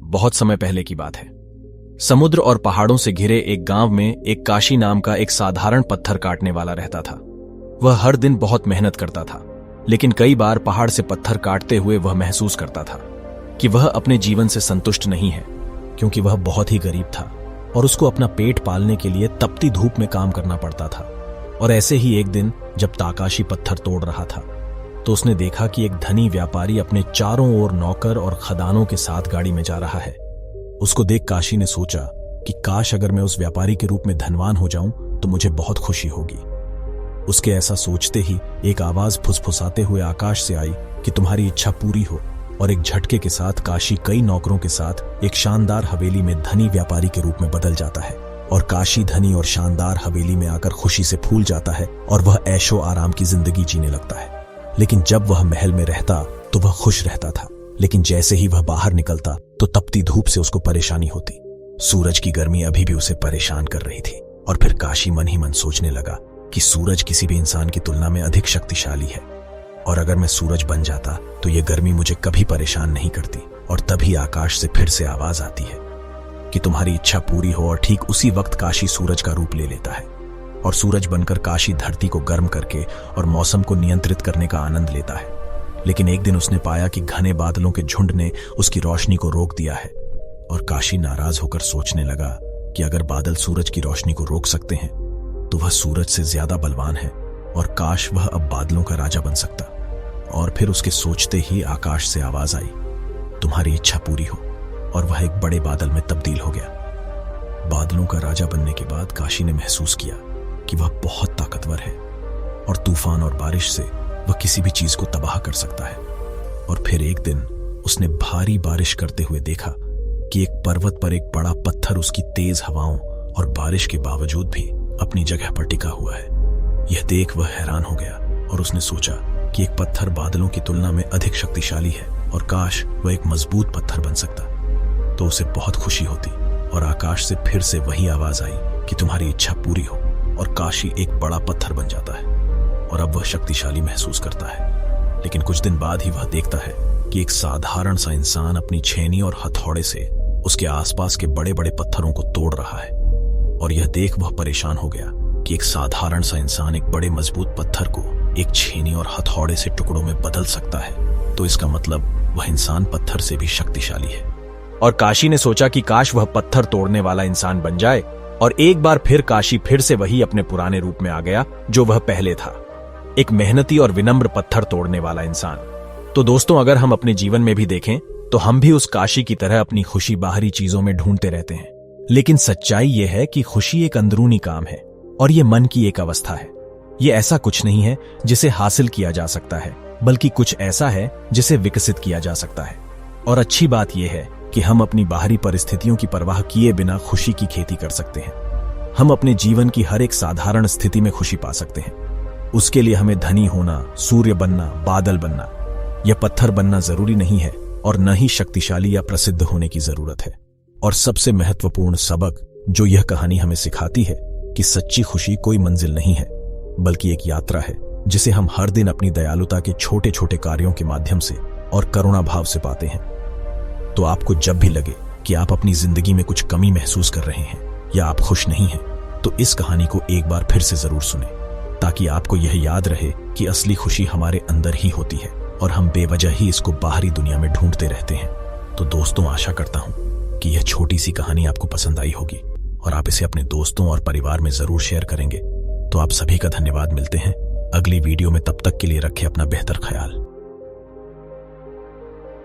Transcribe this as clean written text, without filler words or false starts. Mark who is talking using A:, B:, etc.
A: बहुत समय पहले की बात है। समुद्र और पहाड़ों से घिरे एक गांव में एक काशी नाम का एक साधारण पत्थर काटने वाला रहता था। वह हर दिन बहुत मेहनत करता था, लेकिन कई बार पहाड़ से पत्थर काटते हुए वह महसूस करता था कि वह अपने जीवन से संतुष्ट नहीं है, क्योंकि वह बहुत ही गरीब था और उसको अपना पेट पालने के लिए तपती धूप में काम करना पड़ता था। और ऐसे ही एक दिन जब ताकाशी पत्थर तोड़ रहा था तो उसने देखा कि एक धनी व्यापारी अपने चारों ओर नौकर और खदानों के साथ गाड़ी में जा रहा है। उसको देख काशी ने सोचा कि काश अगर मैं उस व्यापारी के रूप में धनवान हो जाऊं तो मुझे बहुत खुशी होगी। उसके ऐसा सोचते ही एक आवाज फुसफुसाते हुए आकाश से आई कि तुम्हारी इच्छा पूरी हो, और एक झटके के साथ काशी कई नौकरों के साथ एक शानदार हवेली में धनी व्यापारी के रूप में बदल जाता है। और काशी धनी और शानदार हवेली में आकर खुशी से फूल जाता है और वह ऐशो आराम की जिंदगी जीने लगता है। लेकिन जब वह महल में रहता तो वह खुश रहता था, लेकिन जैसे ही वह बाहर निकलता तो तपती धूप से उसको परेशानी होती। सूरज की गर्मी अभी भी उसे परेशान कर रही थी। और फिर काशी मन ही मन सोचने लगा कि सूरज किसी भी इंसान की तुलना में अधिक शक्तिशाली है, और अगर मैं सूरज बन जाता तो यह गर्मी मुझे कभी परेशान नहीं करती। और तभी आकाश से फिर से आवाज आती है कि तुम्हारी इच्छा पूरी हो। और ठीक उसी वक्त काशी सूरज का रूप ले लेता है और सूरज बनकर काशी धरती को गर्म करके और मौसम को नियंत्रित करने का आनंद लेता है। लेकिन एक दिन उसने पाया कि घने बादलों के झुंड ने उसकी रोशनी को रोक दिया है, और काशी नाराज होकर सोचने लगा कि अगर बादल सूरज की रोशनी को रोक सकते हैं तो वह सूरज से ज्यादा बलवान है, और काश वह अब बादलों का राजा बन सकता। और फिर उसके सोचते ही आकाश से आवाज आई, तुम्हारी इच्छा पूरी हो, और वह एक बड़े बादल में तब्दील हो गया। बादलों का राजा बनने के बाद काशी ने महसूस किया कि वह बहुत ताकतवर है, और तूफान और बारिश से वह किसी भी चीज को तबाह कर सकता है। और फिर एक दिन उसने भारी बारिश करते हुए देखा कि एक पर्वत पर एक बड़ा पत्थर उसकी तेज हवाओं और बारिश के बावजूद भी अपनी जगह पर टिका हुआ है। यह देख वह हैरान हो गया और उसने सोचा कि एक पत्थर बादलों की तुलना में अधिक शक्तिशाली है, और काश वह एक मजबूत पत्थर बन सकता तो उसे बहुत खुशी होती। और आकाश से फिर से वही आवाज आई कि तुम्हारी इच्छा पूरी हो, और काशी एक बड़ा पत्थर बन जाता है और अब वह शक्तिशाली महसूस करता है। लेकिन कुछ दिन बाद ही वह देखता है कि एक साधारण सा इंसान अपनी छेनी और हथौड़े से उसके आसपास के बड़े बड़े पत्थरों को तोड़ रहा है। और यह देख वह परेशान हो गया कि एक साधारण सा इंसान एक बड़े मजबूत पत्थर को एक छेनी और हथौड़े से टुकड़ों में बदल सकता है, तो इसका मतलब वह इंसान पत्थर से भी शक्तिशाली है। और काशी ने सोचा कि काश वह पत्थर तोड़ने वाला इंसान बन जाए। और एक बार फिर काशी फिर से वही अपने पुराने रूप में आ गया जो वह पहले था, एक मेहनती और विनम्र पत्थर तोड़ने वाला इंसान। तो दोस्तों, अगर हम अपने जीवन में भी देखें तो हम भी उस काशी की तरह अपनी खुशी बाहरी चीजों में ढूंढते रहते हैं, लेकिन सच्चाई यह है कि खुशी एक अंदरूनी काम है और यह मन की एक अवस्था है। यह ऐसा कुछ नहीं है जिसे हासिल किया जा सकता है, बल्कि कुछ ऐसा है जिसे विकसित किया जा सकता है। और अच्छी बात यह है कि हम अपनी बाहरी परिस्थितियों की परवाह किए बिना खुशी की खेती कर सकते हैं। हम अपने जीवन की हर एक साधारण स्थिति में खुशी पा सकते हैं। उसके लिए हमें धनी होना, सूर्य बनना, बादल बनना या पत्थर बनना जरूरी नहीं है, और न ही शक्तिशाली या प्रसिद्ध होने की जरूरत है। और सबसे महत्वपूर्ण सबक जो यह कहानी हमें सिखाती है कि सच्ची खुशी कोई मंजिल नहीं है, बल्कि एक यात्रा है जिसे हम हर दिन अपनी दयालुता के छोटे छोटे कार्यों के माध्यम से और करुणा भाव से पाते हैं। तो आपको जब भी लगे कि आप अपनी जिंदगी में कुछ कमी महसूस कर रहे हैं या आप खुश नहीं हैं, तो इस कहानी को एक बार फिर से जरूर सुनें, ताकि आपको यह याद रहे कि असली खुशी हमारे अंदर ही होती है और हम बेवजह ही इसको बाहरी दुनिया में ढूंढते रहते हैं। तो दोस्तों, आशा करता हूं कि यह छोटी सी कहानी आपको पसंद आई होगी और आप इसे अपने दोस्तों और परिवार में जरूर शेयर करेंगे। तो आप सभी का धन्यवाद। मिलते हैं अगली वीडियो में, तब तक के लिए रखें अपना बेहतर ख्याल।